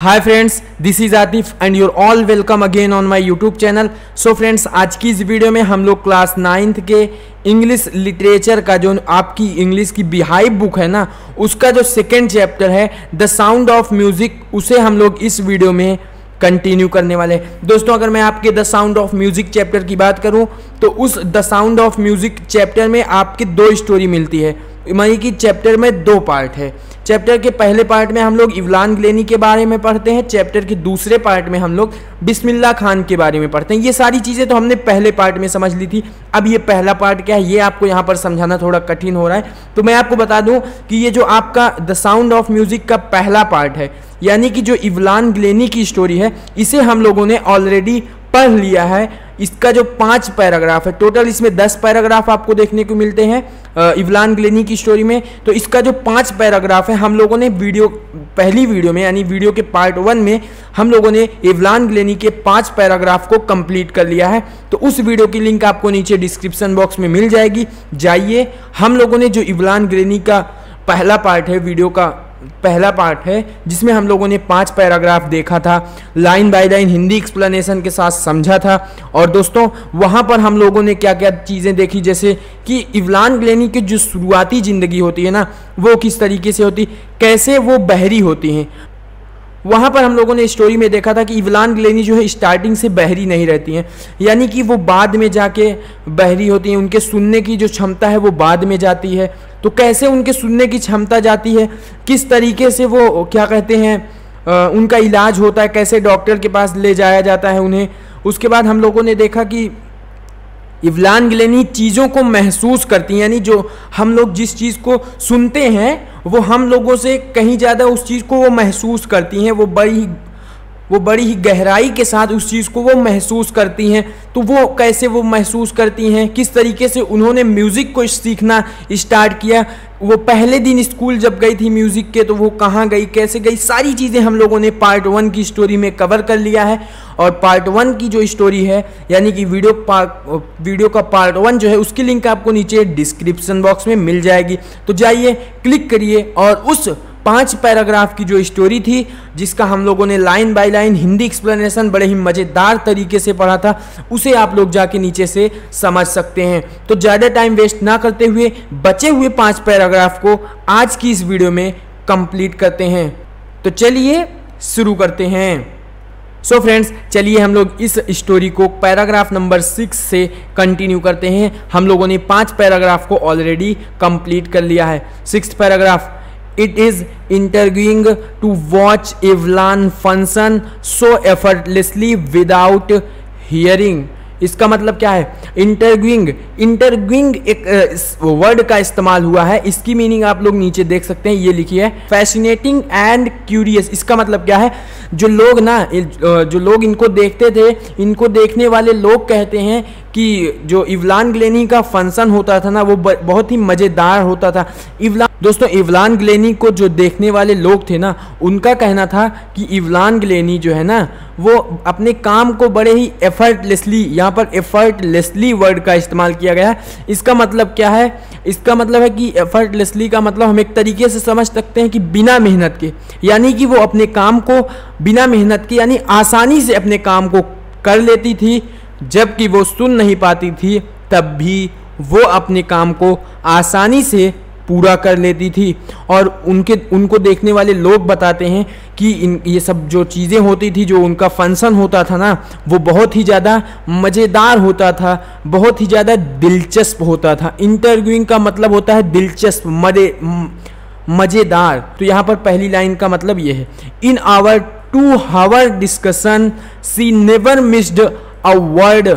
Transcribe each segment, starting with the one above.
Hi friends, this is Atif and you're all welcome again on my YouTube channel. So friends, आज की इस video में हम लोग क्लास 9th के इंग्लिश लिटरेचर का जो आपकी इंग्लिश की बिहाइव बुक है ना, उसका जो सेकेंड चैप्टर है द साउंड ऑफ म्यूजिक, उसे हम लोग इस वीडियो में कंटिन्यू करने वाले हैं। दोस्तों, अगर मैं आपके the sound of music chapter की बात करूं तो उस the sound of music chapter में आपकी दो स्टोरी मिलती है। यानी कि चैप्टर में दो पार्ट है। चैप्टर के पहले पार्ट में हम लोग इवलान ग्लेनी के बारे में पढ़ते हैं, चैप्टर के दूसरे पार्ट में हम लोग बिस्मिल्लाह खान के बारे में पढ़ते हैं। ये सारी चीज़ें तो हमने पहले पार्ट में समझ ली थी। अब ये पहला पार्ट क्या है, ये आपको यहाँ पर समझाना थोड़ा कठिन हो रहा है। तो मैं आपको बता दूं कि ये जो आपका द साउंड ऑफ म्यूजिक का पहला पार्ट है, यानी कि जो इवलान ग्लेनी की स्टोरी है, इसे हम लोगों ने ऑलरेडी पढ़ लिया है। इसका जो 5 पैराग्राफ है, टोटल इसमें 10 पैराग्राफ आपको देखने को मिलते हैं इवलान ग्लेनी की स्टोरी में। तो इसका जो 5 पैराग्राफ है, हम लोगों ने पहली वीडियो में यानी वीडियो के पार्ट 1 में हम लोगों ने इवलान ग्लेनी के 5 पैराग्राफ को कंप्लीट कर लिया है। तो उस वीडियो की लिंक आपको नीचे डिस्क्रिप्शन बॉक्स में मिल जाएगी, जाइए। हम लोगों ने जो इवलान ग्लेनी का पहला पार्ट है, वीडियो का पहला पार्ट है, जिसमें हम लोगों ने 5 पैराग्राफ देखा था, line by line Hindi explanation के साथ समझा था। और दोस्तों, वहाँ पर हम लोगों ने क्या क्या चीज़ें देखी, जैसे कि इवलान ग्लेनी की जो शुरुआती ज़िंदगी होती है ना, वो किस तरीके से होती, कैसे वो बहरी होती हैं। वहाँ पर हम लोगों ने स्टोरी में देखा था कि इवलान ग्लेनी जो है स्टार्टिंग से बहरी नहीं रहती हैं, यानी कि वो बाद में जाके बहरी होती हैं। उनके सुनने की जो क्षमता है वो बाद में जाती है। तो कैसे उनके सुनने की क्षमता जाती है, किस तरीके से वो क्या कहते हैं उनका इलाज होता है, कैसे डॉक्टर के पास ले जाया जाता है उन्हें। उसके बाद हम लोगों ने देखा कि इवलान ग्लेनी चीज़ों को महसूस करती हैं, यानी जो हम लोग जिस चीज़ को सुनते हैं वो हम लोगों से कहीं ज़्यादा उस चीज़ को वो महसूस करती हैं। वो बड़ी ही गहराई के साथ उस चीज़ को वो महसूस करती हैं। तो वो कैसे वो महसूस करती हैं, किस तरीके से उन्होंने म्यूज़िक को सीखना स्टार्ट किया। वो पहले दिन स्कूल जब गई थी म्यूज़िक के, तो वो कहाँ गई, कैसे गई, सारी चीज़ें हम लोगों ने पार्ट 1 की स्टोरी में कवर कर लिया है। और पार्ट 1 की जो स्टोरी है, यानी कि वीडियो का पार्ट 1 जो है, उसकी लिंक आपको नीचे डिस्क्रिप्शन बॉक्स में मिल जाएगी। तो जाइए, क्लिक करिए और उस 5 पैराग्राफ की जो स्टोरी थी, जिसका हम लोगों ने line by line Hindi explanation बड़े ही मज़ेदार तरीके से पढ़ा था, उसे आप लोग जाके नीचे से समझ सकते हैं। तो ज़्यादा टाइम वेस्ट ना करते हुए बचे हुए 5 पैराग्राफ को आज की इस वीडियो में कंप्लीट करते हैं। तो चलिए शुरू करते हैं। सो फ्रेंड्स, चलिए हम लोग इस स्टोरी को पैराग्राफ नंबर 6 से कंटिन्यू करते हैं। हम लोगों ने 5 पैराग्राफ को ऑलरेडी कंप्लीट कर लिया है। 6th paragraph, It is intriguing to watch Evelyn function so effortlessly without hearing। इसका मतलब क्या है, इंटरव्यूइंग एक वर्ड का इस्तेमाल हुआ है। इसकी मीनिंग आप लोग नीचे देख सकते हैं, ये लिखी है फैसिनेटिंग एंड क्यूरियस। इसका मतलब क्या है, जो लोग इनको देखते थे, इनको देखने वाले लोग कहते हैं कि जो इवलान ग्लेनी का फंक्शन होता था ना, वो बहुत ही मज़ेदार होता था। दोस्तों, इवलान ग्लेनी को जो देखने वाले लोग थे ना, उनका कहना था कि इवलान ग्लेनी जो है ना, वो अपने काम को बड़े ही एफर्टलेसली, यहाँ पर एफर्टलेसली वर्ड का इस्तेमाल किया गया है। इसका मतलब क्या है, इसका मतलब है कि एफर्टलेसली का मतलब हम एक तरीके से समझ सकते हैं कि बिना मेहनत के, यानी कि वो अपने काम को बिना मेहनत के यानी आसानी से अपने काम को कर लेती थी। जबकि वो सुन नहीं पाती थी, तब भी वो अपने काम को आसानी से पूरा कर लेती थी। और उनको देखने वाले लोग बताते हैं कि ये सब जो चीज़ें होती थी, जो उनका फंक्शन होता था ना, वो बहुत ही ज़्यादा मज़ेदार होता था, बहुत ही ज़्यादा दिलचस्प होता था। इंटरव्यूइंग का मतलब होता है दिलचस्प, मज़ेदार। तो यहाँ पर पहली लाइन का मतलब ये है, in our 2 hour discussion she never missed a word.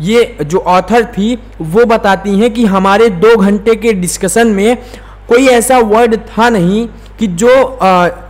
ये जो ऑथर थी वो बताती हैं कि हमारे 2 घंटे के डिस्कशन में कोई ऐसा वर्ड था नहीं कि जो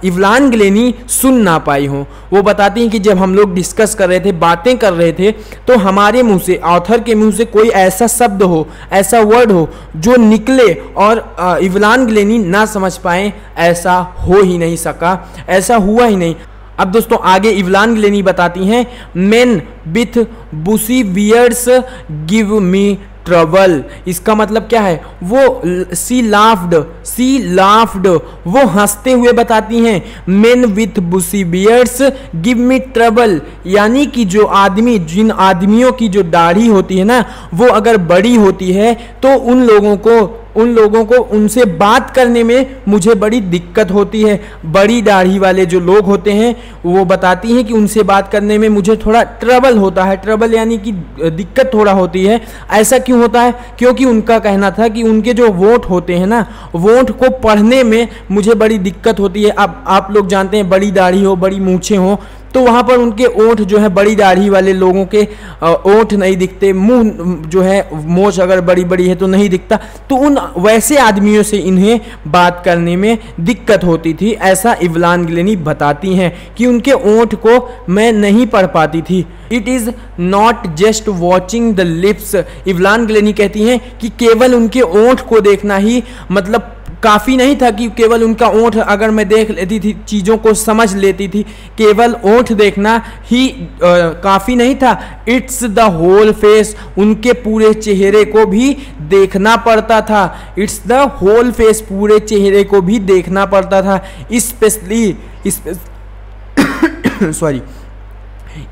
इवलान ग्लेनी सुन ना पाई हो। वो बताती हैं कि जब हम लोग डिस्कस कर रहे थे, बातें कर रहे थे, तो हमारे मुंह से, ऑथर के मुंह से कोई ऐसा शब्द हो, ऐसा वर्ड हो जो निकले और इवलान ग्लेनी ना समझ पाए, ऐसा हो ही नहीं सका, ऐसा हुआ ही नहीं। अब दोस्तों, आगे इवलान ग्लेनी बताती हैं, men with bushy beards give me trouble. इसका मतलब क्या है, वो सी लाफ्ड, वो हंसते हुए बताती हैं men with bushy beards give me trouble, यानी कि जो आदमी, जिन आदमियों की जो दाढ़ी होती है ना, वो अगर बड़ी होती है तो उन लोगों को उनसे बात करने में मुझे बड़ी दिक्कत होती है। बड़ी दाढ़ी वाले जो लोग होते हैं वो बताती हैं कि उनसे बात करने में मुझे थोड़ा ट्रबल होता है। ट्रबल यानी कि दिक्कत थोड़ा होती है। ऐसा क्यों होता है, क्योंकि उनका कहना था कि उनके जो वोट होते हैं ना, वोट को पढ़ने में मुझे बड़ी दिक्कत होती है। अब आप लोग जानते हैं, बड़ी दाढ़ी हो, बड़ी मूछें हो, तो वहाँ पर उनके ओंठ जो है, बड़ी दाढ़ी वाले लोगों के ओंठ नहीं दिखते, मुंह जो है, मोछ अगर बड़ी बड़ी है तो नहीं दिखता, तो उन वैसे आदमियों से इन्हें बात करने में दिक्कत होती थी। ऐसा इवलान ग्लेनी बताती हैं कि उनके ओंठ को मैं नहीं पढ़ पाती थी। It is not just watching the lips, Evelyn Glennie कहती हैं कि केवल उनके ओंठ को देखना ही मतलब काफ़ी नहीं था, कि केवल उनका ओंठ अगर मैं देख लेती थी, चीज़ों को समझ लेती थी, केवल ओंठ देखना ही काफ़ी नहीं था। इट्स द होल फेस, उनके पूरे चेहरे को भी देखना पड़ता था। इट्स द होल फेस, पूरे चेहरे को भी देखना पड़ता था।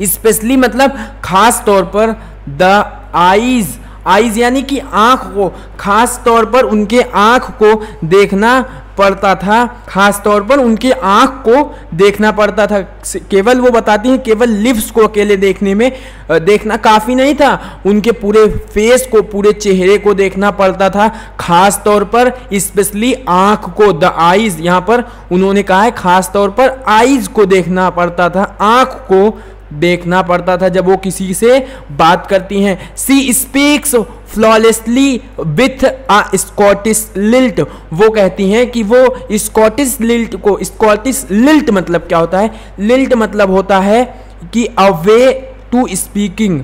स्पेशली मतलब खास तौर पर द आईज यानी कि आँख को, खास तौर पर उनके आँख को देखना पड़ता था, खास तौर पर उनके आँख को देखना पड़ता था। केवल वो बताती हैं, केवल लिप्स को अकेले देखना काफ़ी नहीं था, उनके पूरे फेस को, पूरे चेहरे को देखना पड़ता था, खास तौर पर स्पेशली आँख को। द आईज, यहाँ पर उन्होंने कहा है खास तौर पर आईज को देखना पड़ता था, आँख को देखना पड़ता था जब वो किसी से बात करती हैं। She speaks flawlessly with a Scottish lilt, वो कहती हैं कि वो स्कॉटिश लिल्ट को, स्कॉटिश लिल्ट मतलब क्या होता है, लिल्ट मतलब होता है कि a way to speaking,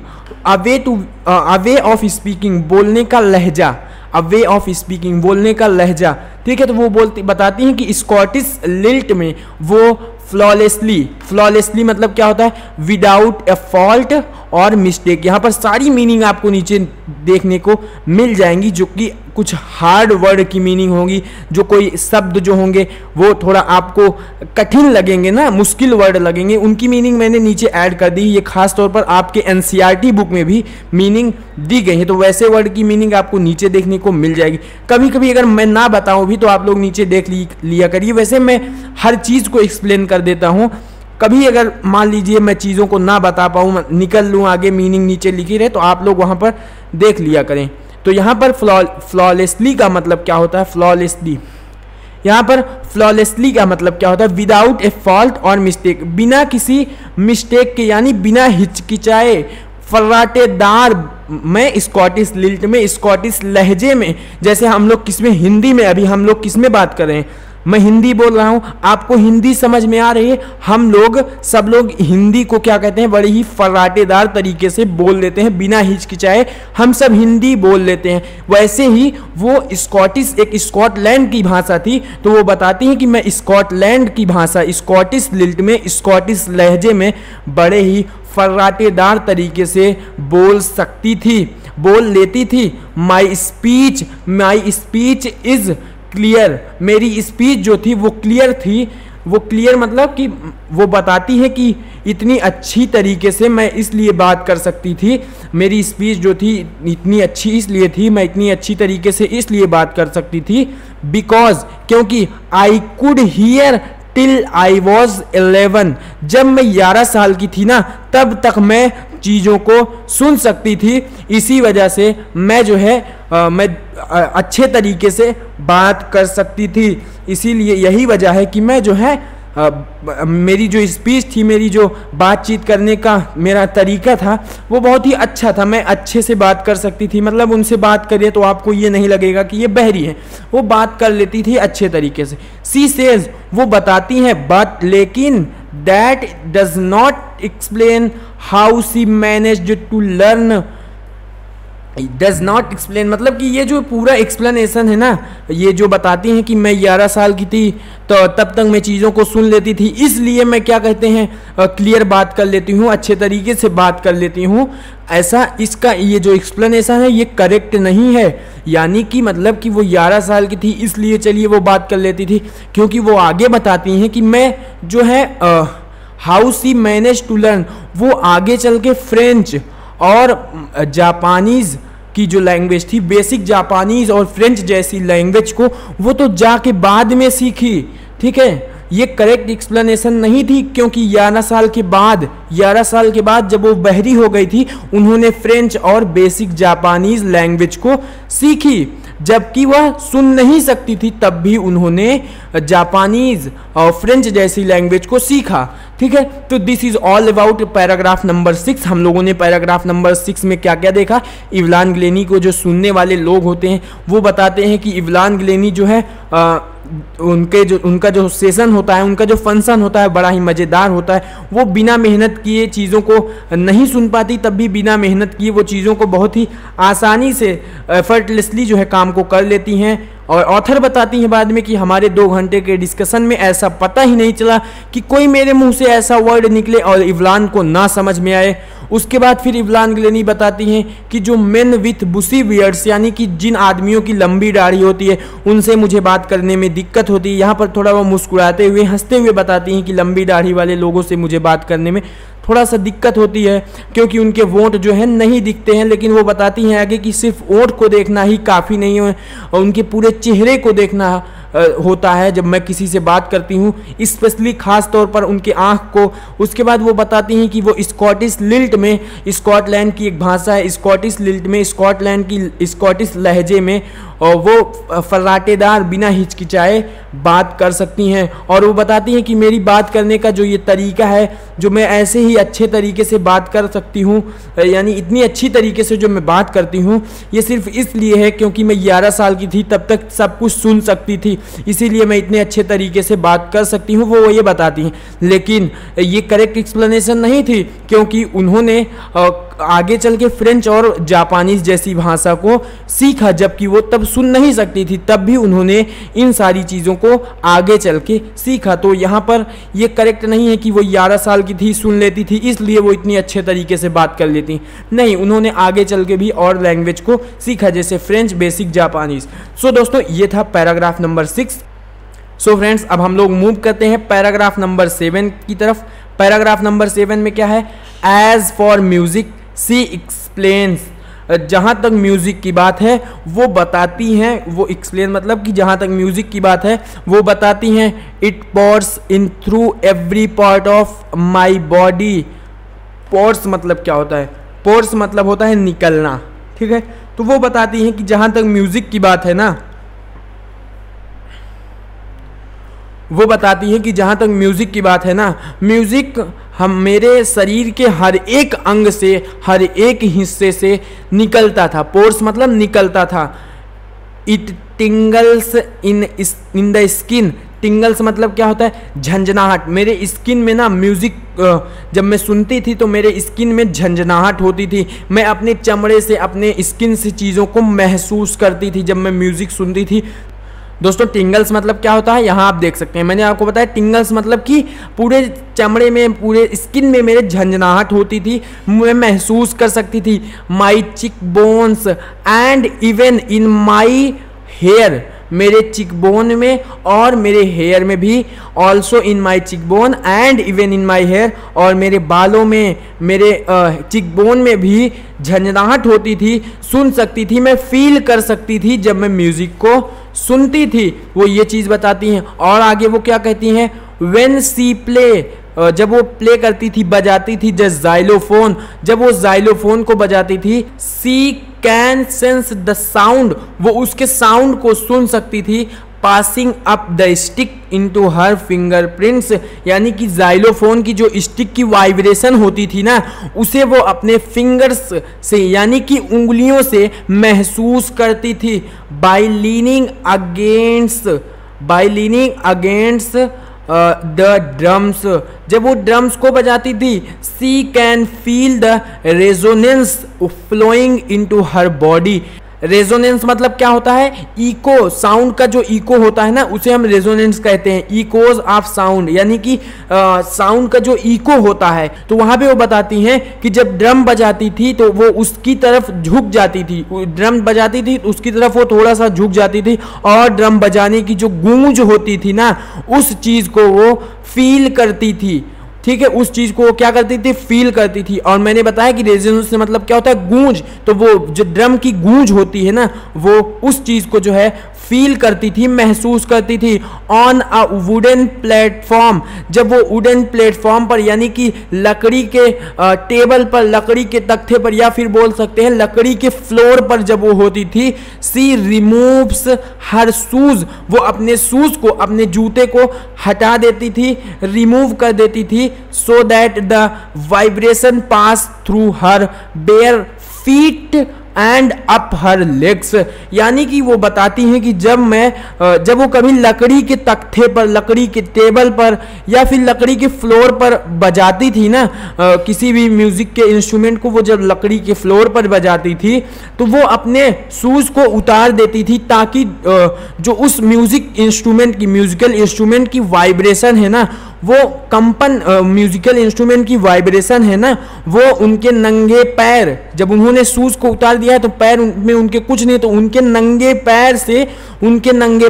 a way of speaking, बोलने का लहजा, अवे ऑफ स्पीकिंग, बोलने का लहजा। ठीक है, तो वो बताती हैं कि स्कॉटिश लिल्ट में वो फ्लॉलेसली मतलब क्या होता है, विदाउट ए फॉल्ट और मिस्टेक। यहाँ पर सारी मीनिंग आपको नीचे देखने को मिल जाएंगी, जो कि कुछ हार्ड वर्ड की मीनिंग होगी, जो कोई शब्द जो होंगे वो थोड़ा आपको कठिन लगेंगे ना, मुश्किल वर्ड लगेंगे, उनकी मीनिंग मैंने नीचे ऐड कर दी। ये खास तौर पर आपके एनसीईआरटी बुक में भी मीनिंग दी गई है, तो वैसे वर्ड की मीनिंग आपको नीचे देखने को मिल जाएगी। कभी कभी अगर मैं ना बताऊं भी तो आप लोग नीचे देख लिया करिए। वैसे मैं हर चीज़ को एक्सप्लेन कर देता हूँ, कभी अगर मान लीजिए मैं चीज़ों को ना बता पाऊँ, निकल लूँ आगे, मीनिंग नीचे लिखी रहे, तो आप लोग वहाँ पर देख लिया करें। तो यहाँ पर फ्लॉलेसली का मतलब क्या होता है, फ्लॉलेसली, यहाँ पर फ्लॉलेसली का मतलब क्या होता है, विदाउट ए फॉल्ट और मिस्टेक, बिना किसी मिस्टेक के, यानी बिना हिचकिचाए, फर्राटेदार में, स्कॉटिश लिल्ट में, स्कॉटिश लहजे में। जैसे हम लोग किसमें, हिंदी में, अभी हम लोग किसमें बात कर रहे हैं, मैं हिंदी बोल रहा हूँ, आपको हिंदी समझ में आ रही है। हम लोग सब लोग हिंदी को क्या कहते हैं, बड़े ही फर्राटेदार तरीके से बोल लेते हैं, बिना हिचकिचाए हम सब हिंदी बोल लेते हैं। वैसे ही वो स्कॉटिश, एक स्कॉटलैंड की भाषा थी, तो वो बताती हैं कि मैं स्कॉटलैंड की भाषा, स्कॉटिश लिल्ट में, स्कॉटिश लहजे में बड़े ही फर्राटेदार तरीके से बोल लेती थी। माई स्पीच इज क्लियर, मेरी स्पीच जो थी वो क्लियर थी। वो क्लियर मतलब कि वो बताती है कि इतनी अच्छी तरीके से मैं इसलिए बात कर सकती थी, मेरी स्पीच जो थी इतनी अच्छी इसलिए थी, मैं इतनी अच्छी तरीके से इसलिए बात कर सकती थी, बिकॉज, क्योंकि I could hear till I was 11, जब मैं 11 साल की थी ना, तब तक मैं चीज़ों को सुन सकती थी। इसी वजह से मैं जो है मैं अच्छे तरीके से बात कर सकती थी। इसीलिए यही वजह है कि मैं जो है मेरी जो स्पीच थी, मेरी जो बातचीत करने का मेरा तरीका था वो बहुत ही अच्छा था, मैं अच्छे से बात कर सकती थी। मतलब उनसे बात करिए तो आपको ये नहीं लगेगा कि ये बहरी है, वो बात कर लेती थी अच्छे तरीके से। सी सेज, वो बताती हैं, बट लेकिन that does not explain how she managed to learn does not explain मतलब कि ये जो पूरा एक्सप्लेनेशन है ना, ये जो बताती हैं कि मैं 11 साल की थी तो तब तक मैं चीज़ों को सुन लेती थी, इसलिए मैं क्या कहते हैं क्लियर बात कर लेती हूँ, अच्छे तरीके से बात कर लेती हूँ, ऐसा इसका ये जो एक्सप्लेनेशन है ये करेक्ट नहीं है। यानी कि मतलब कि वो 11 साल की थी इसलिए चलिए वो बात कर लेती थी, क्योंकि वो आगे बताती हैं कि मैं जो है how she manage to learn, वो आगे चल के फ्रेंच और जापानीज़ की जो लैंग्वेज थी, बेसिक जापानीज़ और फ्रेंच जैसी लैंग्वेज को वो तो जाके बाद में सीखी। ठीक है, ये करेक्ट एक्सप्लेनेशन नहीं थी, क्योंकि 11 साल के बाद जब वो बहरी हो गई थी उन्होंने फ्रेंच और बेसिक जापानीज़ लैंग्वेज को सीखी, जबकि वह सुन नहीं सकती थी तब भी उन्होंने जापानीज़ और फ्रेंच जैसी लैंग्वेज को सीखा। ठीक है, तो this is all about paragraph number 6। हम लोगों ने पैराग्राफ नंबर 6 में क्या क्या देखा, इवलान ग्लेनी को जो सुनने वाले लोग होते हैं वो बताते हैं कि इवलान ग्लेनी जो है उनका जो सेशन होता है, उनका जो फंक्शन होता है बड़ा ही मज़ेदार होता है। वो बिना मेहनत किए चीज़ों को नहीं सुन पाती, तब भी बिना मेहनत किए वो चीज़ों को बहुत ही आसानी से एफर्टलेसली जो है काम को कर लेती हैं। और ऑथर बताती हैं बाद में कि हमारे 2 घंटे के डिस्कशन में ऐसा पता ही नहीं चला कि कोई मेरे मुंह से ऐसा वर्ड निकले और इवलान को ना समझ में आए। उसके बाद फिर इवलान ग्लेनी बताती हैं कि जो मेन विथ बुशी बियर्ड्स, यानी कि जिन आदमियों की लंबी दाढ़ी होती है उनसे मुझे बात करने में दिक्कत होती है। यहाँ पर थोड़ा वो मुस्कुराते हुए हंसते हुए बताती हैं कि लंबी दाढ़ी वाले लोगों से मुझे बात करने में थोड़ा सा दिक्कत होती है, क्योंकि उनके वोट जो है नहीं दिखते हैं। लेकिन वो बताती हैं आगे कि सिर्फ वोट को देखना ही काफ़ी नहीं है और उनके पूरे चेहरे को देखना होता है जब मैं किसी से बात करती हूँ, स्पेशली ख़ास तौर पर उनके आँख को। उसके बाद वो बताती हैं कि वो स्कॉटिश लिल्ट में, स्कॉटलैंड की एक भाषा है स्कॉटिश लिल्ट में, स्कॉटलैंड की स्कॉटिश लहजे में, और वो फर्राटेदार बिना हिचकिचाए बात कर सकती हैं। और वो बताती हैं कि मेरी बात करने का जो ये तरीका है, जो मैं ऐसे ही अच्छे तरीके से बात कर सकती हूँ, यानी इतनी अच्छी तरीके से जो मैं बात करती हूँ, ये सिर्फ इसलिए है क्योंकि मैं 11 साल की थी, तब तक सब कुछ सुन सकती थी, इसीलिए मैं इतने अच्छे तरीके से बात कर सकती हूँ, वो ये बताती हैं। लेकिन ये करेक्ट एक्सप्लेनेशन नहीं थी, क्योंकि उन्होंने आगे चल के फ्रेंच और जापानीज़ जैसी भाषा को सीखा, जबकि वो तब सुन नहीं सकती थी, तब भी उन्होंने इन सारी चीज़ों को आगे चल के सीखा। तो यहाँ पर ये करेक्ट नहीं है कि वो 11 साल की थी, सुन लेती थी, इसलिए वो इतनी अच्छे तरीके से बात कर लेती। नहीं, उन्होंने आगे चल के भी और लैंग्वेज को सीखा, जैसे फ्रेंच, बेसिक जापानीज़। सो दोस्तों, ये था पैराग्राफ नंबर 6। सो फ्रेंड्स, अब हम लोग मूव करते हैं पैराग्राफ नंबर 7 की तरफ। पैराग्राफ नंबर 7 में क्या है, as for music she explains. जहाँ तक म्यूज़िक की बात है वो बताती हैं, वो एक्सप्लेन मतलब कि जहाँ तक म्यूज़िक की बात है वो बताती हैं, it pores in through every part of my body. Pores मतलब क्या होता है, पोर्स मतलब होता है निकलना। ठीक है, तो वो बताती हैं कि जहाँ तक म्यूज़िक की बात है ना, वो बताती है कि जहाँ तक म्यूज़िक की बात है ना, म्यूज़िक हम मेरे शरीर के हर एक अंग से, हर एक हिस्से से निकलता था। पोर्स मतलब निकलता था। It टिंगल्स in the skin. टिंगल्स मतलब क्या होता है, झंझनाहट। मेरे स्किन में ना म्यूज़िक जब मैं सुनती थी तो मेरे स्किन में झंझनाहट होती थी। मैं अपने चमड़े से, अपने स्किन से चीज़ों को महसूस करती थी जब मैं म्यूज़िक सुनती थी। दोस्तों, टिंगल्स मतलब क्या होता है, यहाँ आप देख सकते हैं, मैंने आपको बताया टिंगल्स मतलब कि पूरे चमड़े में, पूरे स्किन में मेरे झंझनाहट होती थी, मैं महसूस कर सकती थी। My cheek bones and even in my hair, मेरे चिक बोन में और मेरे हेयर में भी, also in my cheek bone and even in my hair, और मेरे बालों में, मेरे चिक बोन में भी झंझनाहट होती थी, सुन सकती थी, मैं फील कर सकती थी जब मैं म्यूज़िक को सुनती थी। वो ये चीज़ बताती हैं। और आगे वो क्या कहती हैं, व्हेन सी प्ले, जब वो प्ले करती थी, बजाती थी, जस्ट जाइलोफोन, जब वो जाइलोफोन को बजाती थी, सी कैन सेंस द साउंड, वो उसके साउंड को सुन सकती थी, passing up the stick into her fingerprints, यानी कि जाइलोफोन की जो स्टिक की वाइब्रेशन होती थी ना, उसे वो अपने फिंगर्स से, यानी कि उंगलियों से महसूस करती थी। By leaning against the drums, जब वो ड्रम्स को बजाती थी, she can feel the resonance flowing into her body. Resonance मतलब क्या होता है? इको, साउंड का जो इको होता है ना, उसे हम रेजोनेंस कहते हैं। इकोज ऑफ साउंड, यानी कि साउंड का जो इको होता है। तो वहां पे वो बताती हैं कि जब ड्रम बजाती थी तो वो उसकी तरफ झुक जाती थी, ड्रम बजाती थी तो उसकी तरफ वो थोड़ा सा झुक जाती थी, और ड्रम बजाने की जो गूंज होती थी ना, उस चीज को वो फील करती थी। ठीक है, उस चीज को क्या करती थी? फील करती थी। और मैंने बताया कि रेजोनेंस से मतलब क्या होता है? गूंज। तो वो जो ड्रम की गूंज होती है ना, वो उस चीज को जो है फील करती थी, महसूस करती थी। ऑन अ वुडन प्लेटफॉर्म, जब वो वुडन प्लेटफॉर्म पर, यानी कि लकड़ी के टेबल पर, लकड़ी के तख्ते पर, या फिर बोल सकते हैं लकड़ी के फ्लोर पर जब वो होती थी, सी रिमूव्स हर शूज, वो अपने शूज को, अपने जूते को हटा देती थी, रिमूव कर देती थी, so that the vibration pass through her bare feet and up her legs. यानी कि वो बताती हैं कि जब वो कभी लकड़ी के तख्ते पर, लकड़ी के टेबल पर, या फिर लकड़ी के फ्लोर पर बजाती थी ना, किसी भी म्यूजिक के इंस्ट्रूमेंट को वो जब लकड़ी के फ्लोर पर बजाती थी, तो वो अपने शूज को उतार देती थी, ताकि जो उस म्यूजिकल इंस्ट्रूमेंट की वाइब्रेशन है ना, वो कंपन, म्यूजिकल इंस्ट्रूमेंट की वाइब्रेशन है ना, वो उनके नंगे पैर, जब उन्होंने शूज को उतार दिया है तो पैर में उनके कुछ नहीं, तो उनके नंगे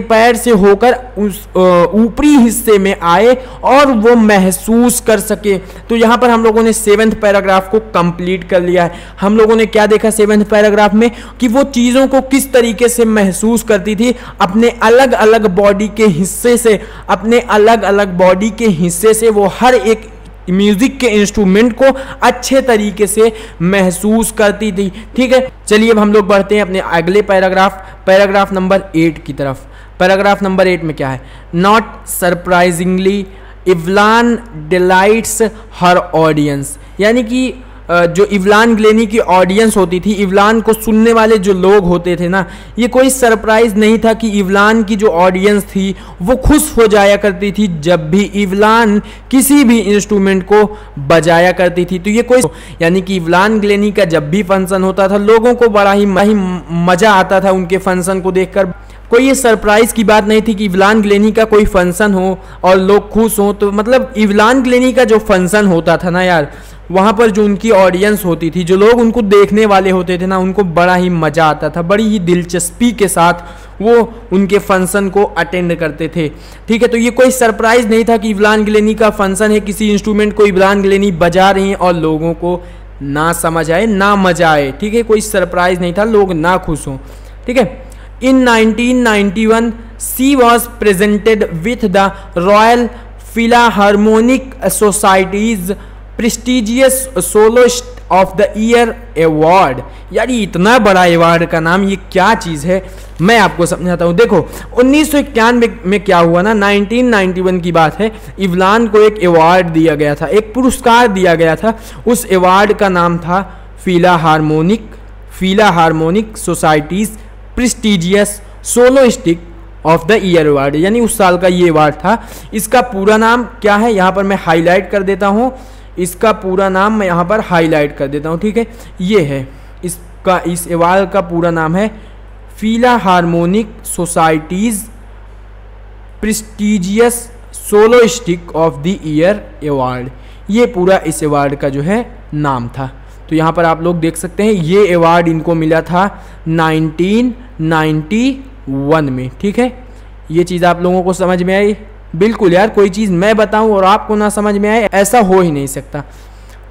पैर से होकर उस ऊपरी हिस्से में आए और वो महसूस कर सके। तो यहाँ पर हम लोगों ने 7th पैराग्राफ को कंप्लीट कर लिया है। हम लोगों ने क्या देखा 7th पैराग्राफ में? कि वो चीज़ों को किस तरीके से महसूस करती थी, अपने अलग अलग बॉडी के हिस्से से, वो हर एक म्यूजिक के इंस्ट्रूमेंट को अच्छे तरीके से महसूस करती थी। ठीक है, चलिए अब हम लोग बढ़ते हैं अपने अगले पैराग्राफ नंबर 8 की तरफ। पैराग्राफ नंबर 8 में क्या है? Not surprisingly Evelyn delights her audience, यानी कि जो इवलान ग्लेनी की ऑडियंस होती थी, इवलान को सुनने वाले जो लोग होते थे ना, ये कोई सरप्राइज नहीं था कि इवलान की जो ऑडियंस थी वो खुश हो जाया करती थी जब भी इवलान किसी भी इंस्ट्रूमेंट को बजाया करती थी। तो ये कोई, यानी कि इवलान ग्लेनी का जब भी फंक्शन होता था, लोगों को बड़ा ही मजा आता था उनके फंक्शन को देखकर। कोई ये सरप्राइज की बात नहीं थी कि इवलान ग्लेनी का कोई फंक्शन हो और लोग खुश हों। तो मतलब इवलान ग्लेनी का जो फंक्शन होता था ना यार, वहाँ पर जो उनकी ऑडियंस होती थी, जो लोग उनको देखने वाले होते थे ना, उनको बड़ा ही मज़ा आता था, बड़ी ही दिलचस्पी के साथ वो उनके फंक्शन को अटेंड करते थे। ठीक है, तो ये कोई सरप्राइज नहीं था कि इवलान ग्लेनी का फंक्शन है, किसी इंस्ट्रूमेंट को इवलान ग्लेनी बजा रही हैं और लोगों को ना समझ आए, ना मजा आए। ठीक है, कोई सरप्राइज नहीं था, लोग ना खुश हों। ठीक है, in 1991 she was presented with the royal philharmonic society's prestigious soloist of the year award. यार ये इतना बड़ा अवार्ड का नाम, ये क्या चीज़ है, मैं आपको समझाता हूँ। देखो 1991 में क्या हुआ ना, 1991 की बात है, इवलान को एक अवार्ड दिया गया था, एक पुरस्कार दिया गया था। उस अवार्ड का नाम था philharmonic society's prestigious soloistic of the year award, यानी उस साल का ये अवार्ड था। इसका पूरा नाम क्या है, यहाँ पर मैं हाईलाइट कर देता हूँ, इसका पूरा नाम मैं यहाँ पर हाईलाइट कर देता हूँ। ठीक है, ये है इस अवार्ड का पूरा नाम है philharmonic society's prestigious soloistic of the year award. ये पूरा इस अवार्ड का जो है नाम था। तो यहाँ पर आप लोग देख सकते हैं, ये अवार्ड इनको मिला था 1991 में। ठीक है, ये चीज़ आप लोगों को समझ में आई? बिल्कुल यार, कोई चीज़ मैं बताऊं और आपको ना समझ में आए, ऐसा हो ही नहीं सकता।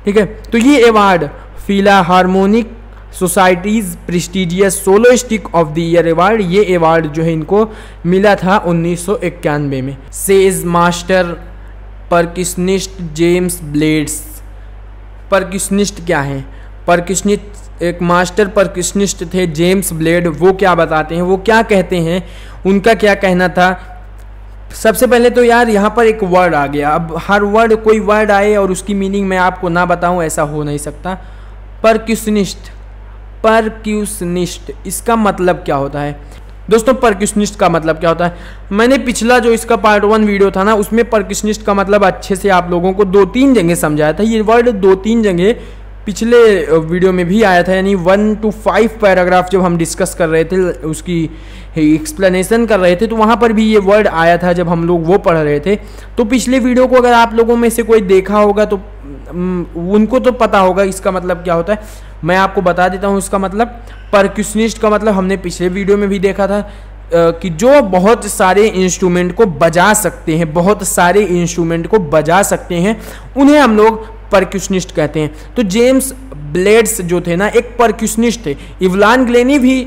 ठीक है, तो ये award philharmonic society's prestigious soloistic of the year award, ये अवार्ड जो है इनको मिला था 1991 में। Says master percussionist James Blades. Percussionist क्या है? परकशनिस्ट एक मास्टर परकशनिस्ट थे जेम्स ब्लेड। वो क्या बताते हैं, वो क्या कहते हैं, उनका क्या कहना था? सबसे पहले तो यार यहाँ पर एक वर्ड आ गया। अब हर वर्ड, कोई वर्ड आए और उसकी मीनिंग मैं आपको ना बताऊं, ऐसा हो नहीं सकता। परक्यूशनिस्ट, इसका मतलब क्या होता है? दोस्तों परक्यूशनिस्ट का मतलब क्या होता है, मैंने पिछला जो इसका पार्ट 1 वीडियो था ना उसमें परक्यूशनिस्ट का मतलब अच्छे से आप लोगों को 2-3 जगह समझाया था। ये वर्ड 2-3 जगह पिछले वीडियो में भी आया था, यानी 1 to 5 पैराग्राफ जब हम डिस्कस कर रहे थे, उसकी एक्सप्लेनेशन कर रहे थे, तो वहाँ पर भी ये वर्ड आया था जब हम लोग वो पढ़ रहे थे। तो पिछले वीडियो को अगर आप लोगों में से कोई देखा होगा तो उनको तो पता होगा इसका मतलब क्या होता है। मैं आपको बता देता हूँ इसका मतलब। परक्यूशनिस्ट का मतलब हमने पिछले वीडियो में भी देखा था कि जो बहुत सारे इंस्ट्रूमेंट को बजा सकते हैं, बहुत सारे इंस्ट्रूमेंट को बजा सकते हैं, उन्हें हम लोग परक्यूशनिस्ट कहते हैं। तो जेम्स ब्लेड्स जो थे ना एक परक्यूशनिस्ट थे। इवलान ग्लेनी भी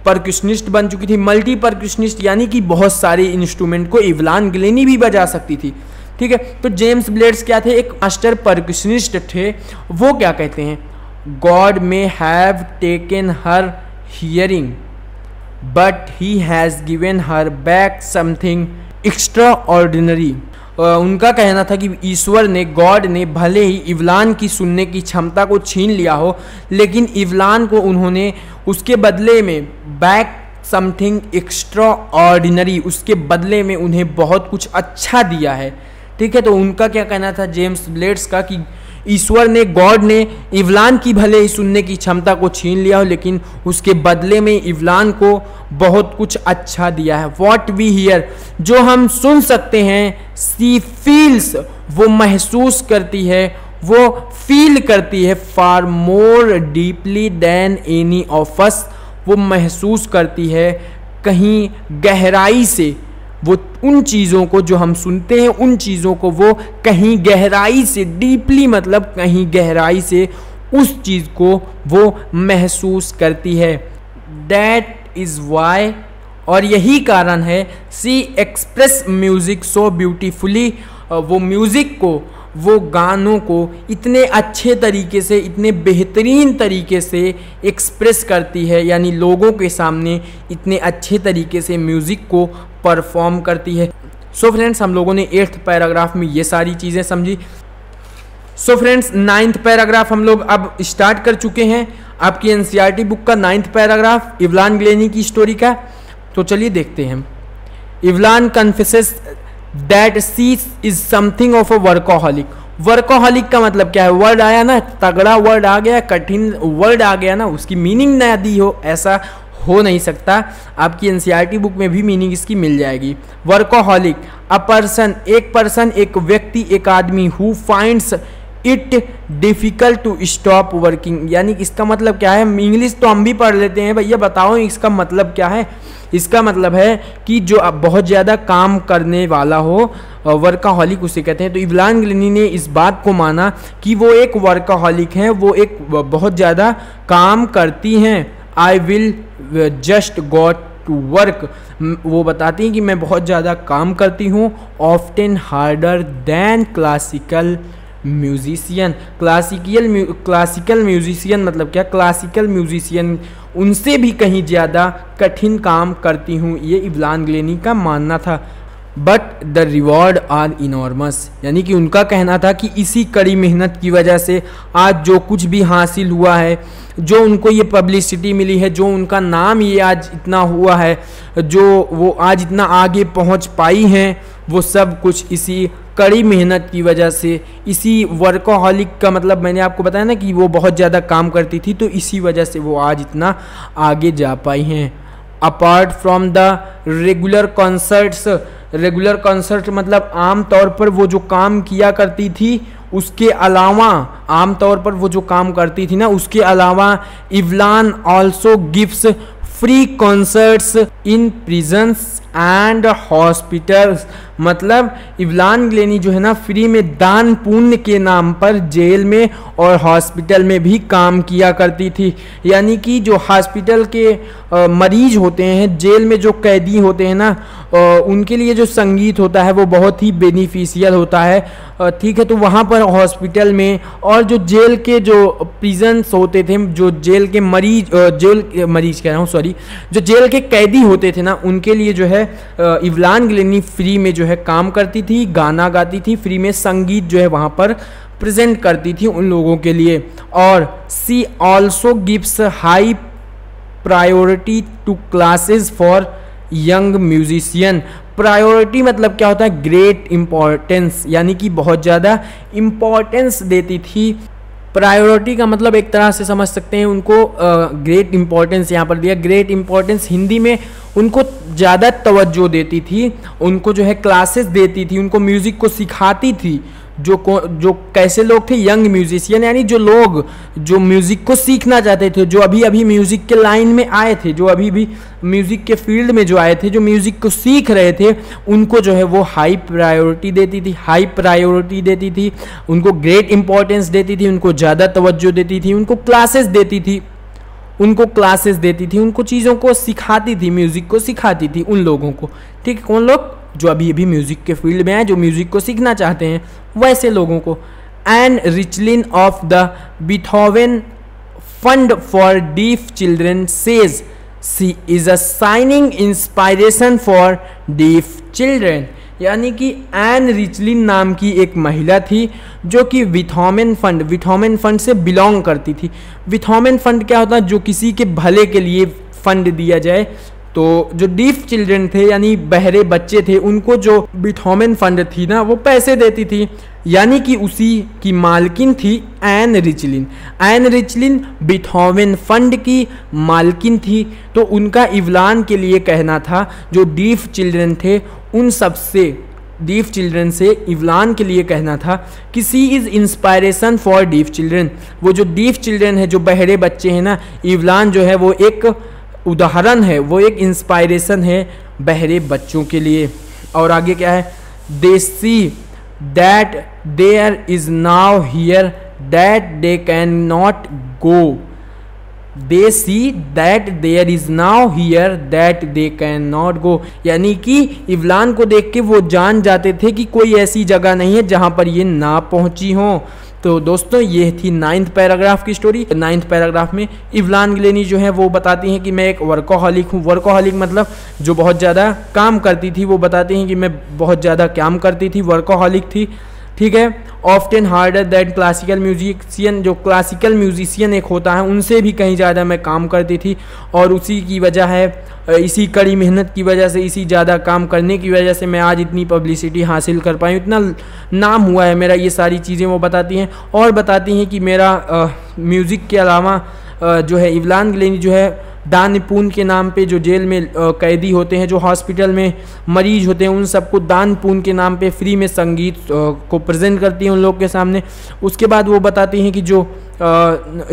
परक्यूशनिस्ट बन चुकी थी, मल्टी परक्यूशनिस्ट, यानी कि बहुत सारे इंस्ट्रूमेंट को इवलान ग्लेनी भी बजा सकती थी। ठीक है, तो जेम्स ब्लेड्स क्या थे, एक मास्टर परक्यूशनिस्ट थे। वो क्या कहते हैं, God may have taken her hearing but he has given her back something extra ordinary. उनका कहना था कि ईश्वर ने, गॉड ने भले ही इवलान की सुनने की क्षमता को छीन लिया हो, लेकिन इवलान को उन्होंने उसके बदले में बैक समथिंग एक्स्ट्रा ऑर्डिनरी, उसके बदले में उन्हें बहुत कुछ अच्छा दिया है। ठीक है, तो उनका क्या कहना था जेम्स ब्लेड्स का कि ईश्वर ने, गॉड ने इवलान की भले ही सुनने की क्षमता को छीन लिया हो, लेकिन उसके बदले में इवलान को बहुत कुछ अच्छा दिया है। वॉट वी हियर, जो हम सुन सकते हैं, सी फील्स, वो महसूस करती है, वो फील करती है, far more deeply than any of us, वो महसूस करती है कहीं गहराई से। वो उन चीज़ों को जो हम सुनते हैं, उन चीज़ों को वो कहीं गहराई से, डीपली मतलब कहीं गहराई से उस चीज़ को वो महसूस करती है। दैट इज़ वाई, और यही कारण है, सी एक्सप्रेस म्यूज़िक सो ब्यूटीफुली, वो म्यूज़िक को, वो गानों को इतने अच्छे तरीके से, इतने बेहतरीन तरीके से एक्सप्रेस करती है, यानी लोगों के सामने इतने अच्छे तरीके से म्यूज़िक को परफॉर्म करती है। सो फ्रेंड्स, हम लोगों ने 8th पैराग्राफ में ये सारी चीज़ें समझी। सो फ्रेंड्स, 9th पैराग्राफ हम लोग अब स्टार्ट कर चुके हैं। आपकी एनसीईआरटी बुक का 9th पैराग्राफ इवलान ग्लेनी की स्टोरी का। तो चलिए देखते हैं। Evelyn confesses that she is something of a workaholic. Workaholic का मतलब क्या है, वर्ड आया ना, तगड़ा वर्ड आ गया, कठिन वर्ड आ गया ना, उसकी मीनिंग ना दी हो, ऐसा हो नहीं सकता। आपकी एनसीईआरटी बुक में भी मीनिंग इसकी मिल जाएगी। वर्कोहॉलिक, अ पर्सन, एक पर्सन, एक व्यक्ति, एक आदमी, who finds it difficult to stop working, यानी इसका मतलब क्या है, इंग्लिश तो हम भी पढ़ लेते हैं भैया, बताओ इसका मतलब क्या है। इसका मतलब है कि जो अब बहुत ज़्यादा काम करने वाला हो, वर्काहॉलिक उसे कहते हैं। तो इवलान ग्लेनी ने इस बात को माना कि वो एक वर्काहॉलिक हैं, वो एक बहुत ज़्यादा काम करती हैं। I will just got to work, वो बताती हैं कि मैं बहुत ज़्यादा काम करती हूँ। Often harder than classical musician, classical musician मतलब क्या, क्लासिकल म्यूजिशियन उनसे भी कहीं ज़्यादा कठिन काम करती हूँ, ये इवलान ग्लेनी का मानना था। But the reward are enormous, यानी कि उनका कहना था कि इसी कड़ी मेहनत की वजह से आज जो कुछ भी हासिल हुआ है, जो उनको ये पब्लिसिटी मिली है, जो उनका नाम ये आज इतना हुआ है, जो वो आज इतना आगे पहुंच पाई हैं, वो सब कुछ इसी कड़ी मेहनत की वजह से, इसी वर्कोहॉलिक का मतलब मैंने आपको बताया ना कि वो बहुत ज़्यादा काम करती थी, तो इसी वजह से वो आज इतना आगे जा पाई हैं। Apart from the regular concerts, regular concert मतलब आम तौर पर वो जो काम किया करती थी उसके अलावा, आम तौर पर वो जो काम करती थी ना उसके अलावा, Evelyn also gives free concerts in prisons and hospitals, मतलब इवलान ग्लेनी जो है ना फ्री में दान पुण्य के नाम पर जेल में और हॉस्पिटल में भी काम किया करती थी। यानी कि जो हॉस्पिटल के मरीज होते हैं, जेल में जो कैदी होते हैं ना, उनके लिए जो संगीत होता है वो बहुत ही बेनिफिशियल होता है। ठीक है, तो वहाँ पर हॉस्पिटल में और जो जेल के जो प्रिजन्स होते थे, जो जेल के मरीज कह रहा हूँ सॉरी, जो जेल के कैदी होते थे ना, उनके लिए जो है इवलान ग्लेनी फ्री में जो है काम करती थी, गाना गाती थी, फ्री में संगीत जो है वहाँ पर प्रेजेंट करती थी उन लोगों के लिए। और she also gives high priority to classes for young musician. Priority मतलब क्या होता है, ग्रेट इंपॉर्टेंस, यानी कि बहुत ज़्यादा इम्पोर्टेंस देती थी। प्रायोरिटी का मतलब एक तरह से समझ सकते हैं उनको ग्रेट इंपॉर्टेंस यहाँ पर दिया। ग्रेट इंपॉर्टेंस हिंदी में उनको ज़्यादा तवज्जो देती थी, उनको जो है क्लासेस देती थी, उनको म्यूज़िक को सिखाती थी। जो कैसे लोग थे, यंग म्यूजिशियन, यानी जो लोग जो म्यूज़िक को सीखना चाहते थे, जो अभी अभी म्यूज़िक के लाइन में आए थे, जो अभी भी म्यूज़िक के फील्ड में जो आए थे, जो म्यूज़िक को सीख रहे थे, उनको जो है वो हाई प्रायोरिटी देती थी, उनको ग्रेट इंपॉर्टेंस देती थी, उनको ज़्यादा तवज्जो देती थी, उनको क्लासेस देती थी, उनको चीज़ों को सिखाती थी, म्यूज़िक को सिखाती थी उन लोगों को। ठीक है, कौन लोग, जो अभी अभी म्यूज़िक के फील्ड में आए, जो म्यूज़िक को सीखना चाहते हैं, वैसे लोगों को। Ann Richlin of the Beethoven Fund for deaf children says she is a shining inspiration for deaf children. यानी कि एन रिचलिन नाम की एक महिला थी जो कि बीथोवन फंड से बिलोंग करती थी। बीथोवन फंड क्या होता है, जो किसी के भले के लिए फंड दिया जाए। तो जो डीफ चिल्ड्रन थे यानी बहरे बच्चे थे, उनको जो बीथोवन फंड थी ना, वो पैसे देती थी, यानी कि उसी की मालकिन थी एन रिचलिन बीथोवन फंड की मालकिन थी। तो उनका इवलान के लिए कहना था, जो डीफ चिल्ड्रन थे उन सब से, डीफ चिल्ड्रन से इवलान के लिए कहना था कि she is inspiration for deaf children. वो जो डीफ चिल्ड्रन है, जो बहरे बच्चे हैं ना, इवलान जो है वो एक उदाहरण है, वो एक इंस्पायरेशन है बहरे बच्चों के लिए। और आगे क्या है, they see that there is nowhere that they can not go. They see that there is nowhere that they can not go, यानी कि इवलान को देख के वो जान जाते थे कि कोई ऐसी जगह नहीं है जहाँ पर ये ना पहुँची हो। तो दोस्तों ये थी 9th पैराग्राफ की स्टोरी। 9th पैराग्राफ में इवलान गिलेनी जो है वो बताती हैं कि मैं एक वर्कोहॉलिक हूँ। वर्कोहॉलिक मतलब जो बहुत ज़्यादा काम करती थी, वो बताती हैं कि मैं बहुत ज़्यादा काम करती थी, वर्कोहॉलिक थी। ठीक है, often harder than classical musician, जो क्लासिकल म्यूजिशियन एक होता है उनसे भी कहीं ज़्यादा मैं काम करती थी, और उसी की वजह है, इसी कड़ी मेहनत की वजह से, इसी ज़्यादा काम करने की वजह से मैं आज इतनी पब्लिसिटी हासिल कर पाई, इतना नाम हुआ है मेरा। ये सारी चीज़ें वो बताती हैं, और बताती हैं कि मेरा म्यूज़िक के अलावा जो है इवलान गिलेनी जो है दान पुण्य के नाम पे, जो जेल में कैदी होते हैं, जो हॉस्पिटल में मरीज होते हैं, उन सबको दान पुण्य के नाम पे फ्री में संगीत को प्रेजेंट करती हैं उन लोग के सामने। उसके बाद वो बताती हैं कि जो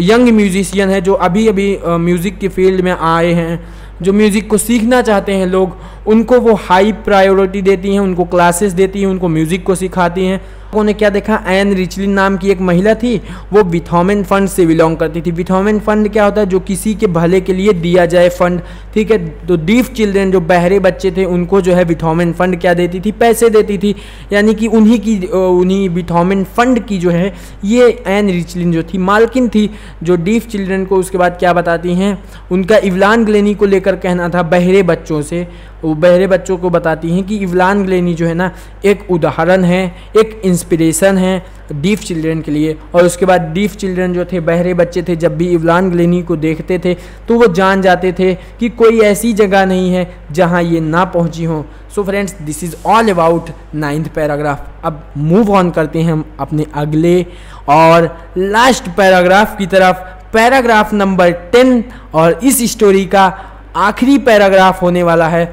यंग म्यूजिशियन है, जो अभी अभी म्यूज़िक के फील्ड में आए हैं, जो म्यूज़िक को सीखना चाहते हैं लोग, उनको वो हाई प्रायोरिटी देती हैं, उनको क्लासेस देती हैं, उनको म्यूज़िक को सिखाती हैं। उन्होंने क्या देखा, एन रिचलिन नाम की एक महिला थी, वो बीथोवन फंड से बिलोंग करती थी। बीथोवन फंड क्या होता है, जो किसी के भले के लिए दिया जाए फंड। ठीक है, तो डीफ चिल्ड्रन जो बहरे बच्चे थे, उनको जो है बीथोवन फंड क्या देती थी, पैसे देती थी, यानी कि उन्हीं बीथोवन फंड की जो है ये एन रिचलिन जो थी मालकिन थी, जो डीफ चिल्ड्रन को। उसके बाद क्या बताती हैं, उनका इवलान गिलेनी को लेकर कहना था बहरे बच्चों से। वो बहरे बच्चों को बताती हैं कि इवलान गिलेनी जो है ना, एक उदाहरण है, एक इंस्पिरेशन है डीफ चिल्ड्रन के लिए। और उसके बाद डीफ चिल्ड्रन जो थे, बहरे बच्चे थे, जब भी इवलान गिलेनी को देखते थे तो वो जान जाते थे कि कोई ऐसी जगह नहीं है जहां ये ना पहुंची हो। So friends, this is all about 9th paragraph. अब मूव ऑन करते हैं हम अपने अगले और लास्ट पैराग्राफ की तरफ, पैराग्राफ नंबर 10, और इस स्टोरी का आखिरी पैराग्राफ होने वाला है।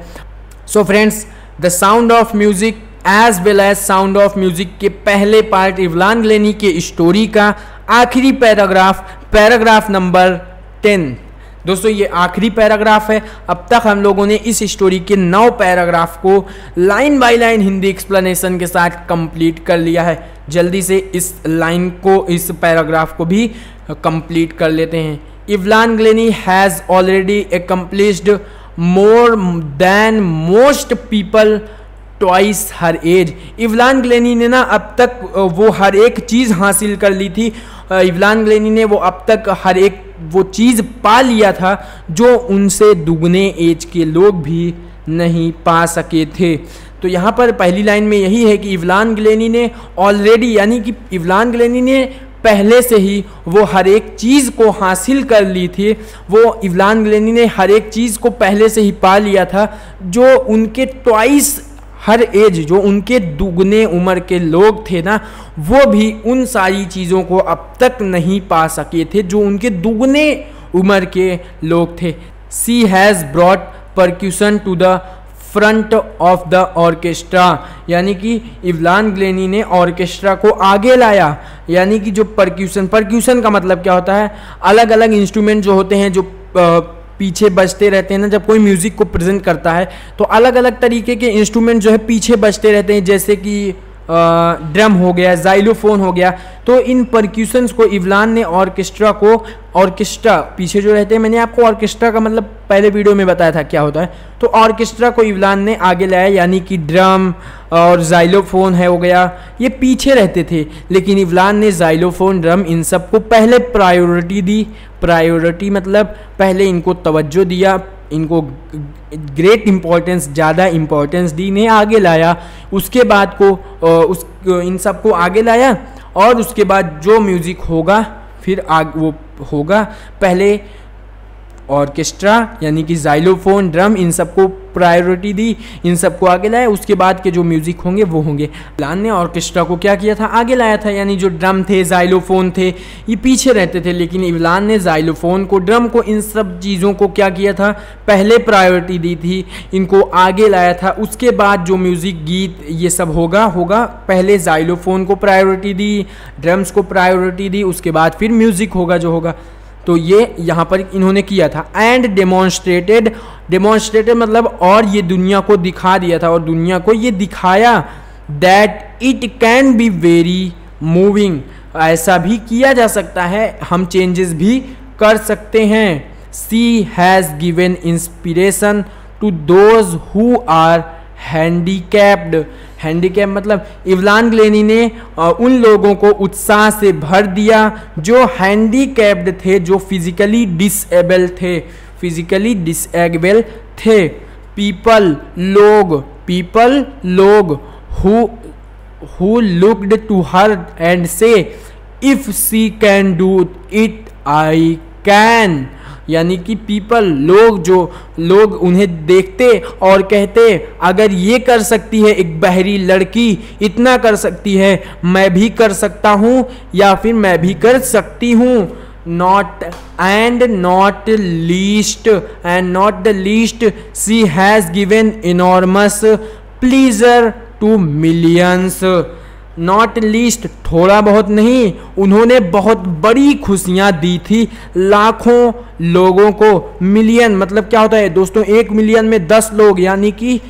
So friends, the sound of music as well as sound of music के पहले पार्ट, इवलान गिलेनी के स्टोरी का आखिरी पैराग्राफ, पैराग्राफ नंबर 10। दोस्तों ये आखिरी पैराग्राफ है। अब तक हम लोगों ने इस स्टोरी के 9 पैराग्राफ को line by line Hindi explanation के साथ कंप्लीट कर लिया है। जल्दी से इस लाइन को, इस पैराग्राफ को भी कंप्लीट कर लेते हैं। Evelyn Glennie has already accomplished more than most people twice her age। Evelyn Glennie ने ना अब तक वो हर एक चीज़ हासिल कर ली थी। इवलान गिलेनी ने वो अब तक हर एक वो चीज़ पा लिया था जो उनसे दुगने एज के लोग भी नहीं पा सके थे। तो यहाँ पर पहली लाइन में यही है कि इवलान गिलेनी ने ऑलरेडी, यानी कि इवलान गिलेनी ने पहले से ही वो हर एक चीज़ को हासिल कर ली थी। वो इवलान ग्लेनी ने हर एक चीज़ को पहले से ही पा लिया था, जो उनके ट्वाइस हर एज, जो उनके दुगने उम्र के लोग थे ना, वो भी उन सारी चीज़ों को अब तक नहीं पा सके थे जो उनके दुगने उम्र के लोग थे। She has brought percussion to the front of the orchestra, यानी कि इवलान ग्लेनी ने ऑर्केस्ट्रा को आगे लाया। यानी कि जो परक्यूशन का मतलब क्या होता है, अलग अलग इंस्ट्रूमेंट जो होते हैं जो पीछे बजते रहते हैं ना, जब कोई म्यूज़िक को प्रेजेंट करता है तो अलग अलग तरीके के इंस्ट्रूमेंट जो है पीछे बजते रहते हैं, जैसे कि ड्रम हो गया, जाइलोफोन हो गया। तो इन परक्यूशंस को इवलान ने ऑर्केस्ट्रा पीछे जो रहते हैं, मैंने आपको ऑर्केस्ट्रा का मतलब पहले वीडियो में बताया था क्या होता है, तो ऑर्केस्ट्रा को इवलान ने आगे लाया। यानी कि ड्रम और जाइलोफोन है हो गया, ये पीछे रहते थे, लेकिन इवलान ने जाइलोफोन, ड्रम इन सब को पहले प्रायोरिटी दी। प्रायोरिटी मतलब पहले इनको तवज्जो दिया, इनको ग्रेट इम्पोर्टेंस, ज़्यादा इम्पोर्टेंस दी, इन्हें आगे लाया। उसके बाद इन सब को आगे लाया और उसके बाद जो म्यूज़िक होगा फिर वो होगा। पहले ऑर्केस्ट्रा यानी कि जाइलोफोन, ड्रम, इन सबको प्रायोरिटी दी, इन सबको आगे लाया। उसके बाद के जो म्यूज़िक होंगे वो होंगे। इवलान ने ऑर्केस्ट्रा को क्या किया था, आगे लाया था। यानी जो ड्रम थे, जाइलोफोन थे, ये पीछे रहते थे, लेकिन इवलान ने जाइलोफोन को, ड्रम को, इन सब चीज़ों को क्या किया था, पहले प्रायोरिटी दी थी, इनको आगे लाया था। उसके बाद जो म्यूज़िक, गीत, ये सब होगा पहले जाइलोफोन को प्रायोरिटी दी, ड्रम्स को प्रायोरिटी दी, उसके बाद फिर म्यूज़िक होगा जो होगा। तो ये यहाँ पर इन्होंने किया था। एंड डेमोन्स्ट्रेटेड मतलब और ये दुनिया को दिखा दिया था, और दुनिया को ये दिखाया that it can be very moving, ऐसा भी किया जा सकता है, हम चेंजेस भी कर सकते हैं। She has given inspiration to those who are handicapped मतलब इवलान ग्लेनी ने उन लोगों को उत्साह से भर दिया जो हैंडीकैप्ड थे, जो फिजिकली डिसेबल थे। पीपल लोग who looked to her and say if she can do it I can, यानी कि पीपल, लोग उन्हें देखते और कहते अगर ये कर सकती है एक बहरी लड़की, इतना कर सकती है, मैं भी कर सकता हूँ या फिर मैं भी कर सकती हूँ। not the least she has given enormous pleasure to millions। Not least थोड़ा बहुत नहीं, उन्होंने बहुत बड़ी खुशियां दी थी लाखों लोगों को। मिलियन मतलब क्या होता है दोस्तों, 1 मिलियन में 10 लोग, यानी कि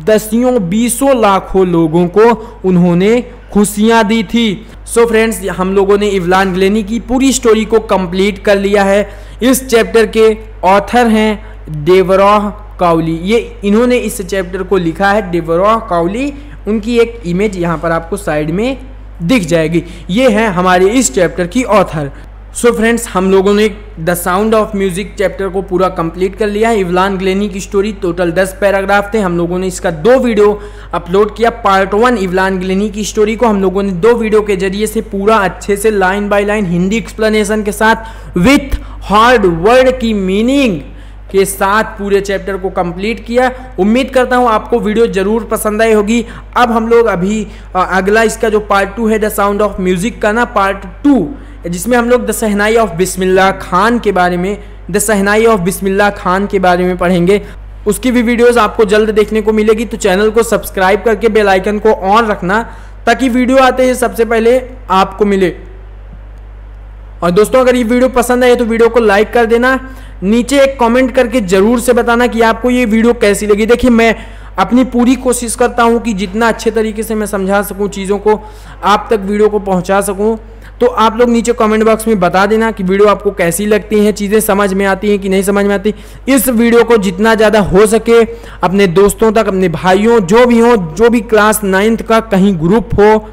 10-20 लाखों लोगों को उन्होंने खुशियां दी थी। सो फ्रेंड्स, हम लोगों ने इवलान ग्लेनी की पूरी स्टोरी को कंप्लीट कर लिया है। इस चैप्टर के ऑथर हैं डेवरॉह काउली, ये इन्होंने इस चैप्टर को लिखा है, डेवरॉह काउली। उनकी एक इमेज यहाँ पर आपको साइड में दिख जाएगी, ये है हमारे इस चैप्टर की ऑथर। सो फ्रेंड्स, हम लोगों ने the sound of music chapter को पूरा कंप्लीट कर लिया है। इवलान ग्लेनी की स्टोरी टोटल 10 पैराग्राफ थे, हम लोगों ने इसका 2 वीडियो अपलोड किया। पार्ट 1 इवलान ग्लेनी की स्टोरी को हम लोगों ने 2 वीडियो के जरिए से पूरा अच्छे से line by line Hindi explanation के साथ विथ हार्ड वर्ड की मीनिंग के साथ पूरे चैप्टर को कंप्लीट किया। उम्मीद करता हूं आपको वीडियो जरूर पसंद आई होगी। अब हम लोग अगला इसका जो पार्ट 2 है द साउंड ऑफ म्यूजिक का ना, पार्ट 2, जिसमें हम लोग the shehnai of Bismillah Khan के बारे में पढ़ेंगे। उसकी भी वीडियोस आपको जल्द देखने को मिलेगी, तो चैनल को सब्सक्राइब करके बेल आइकन को ऑन रखना ताकि वीडियो आते ही सबसे पहले आपको मिले। और दोस्तों, अगर ये वीडियो पसंद आए तो वीडियो को लाइक कर देना, नीचे एक कमेंट करके जरूर से बताना कि आपको ये वीडियो कैसी लगी। देखिए, मैं अपनी पूरी कोशिश करता हूँ कि जितना अच्छे तरीके से मैं समझा सकूँ, चीज़ों को आप तक वीडियो को पहुँचा सकूँ। तो आप लोग नीचे कमेंट बॉक्स में बता देना कि वीडियो आपको कैसी लगती हैं, चीज़ें समझ में आती हैं कि नहीं समझ में आती। इस वीडियो को जितना ज़्यादा हो सके अपने दोस्तों तक, अपने भाइयों जो भी क्लास 9th का कहीं ग्रुप हो,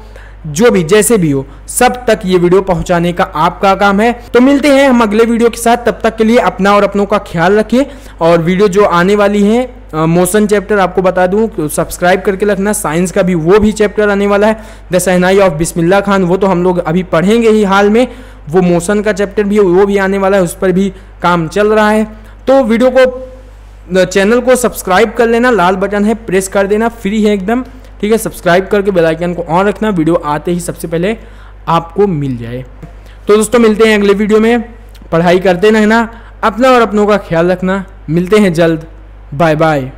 जो भी जैसे भी हो, सब तक ये वीडियो पहुंचाने का आपका काम है। तो मिलते हैं हम अगले वीडियो के साथ, तब तक के लिए अपना और अपनों का ख्याल रखिए। और वीडियो जो आने वाली है मोशन चैप्टर आपको बता दूं सब्सक्राइब करके रखना। साइंस का भी वो भी चैप्टर आने वाला है, the shehnai of Bismillah Khan, वो तो हम लोग अभी पढ़ेंगे ही हाल में। वो मोशन का चैप्टर भी वो भी आने वाला है, उस पर भी काम चल रहा है। तो वीडियो को चैनल को सब्सक्राइब कर लेना, लाल बटन है प्रेस कर देना, फ्री है एकदम, ठीक है। सब्सक्राइब करके बेल आइकन को ऑन रखना, वीडियो आते ही सबसे पहले आपको मिल जाए। तो दोस्तों मिलते हैं अगले वीडियो में, पढ़ाई करते रहना, अपना और अपनों का ख्याल रखना, मिलते हैं जल्द, बाय बाय।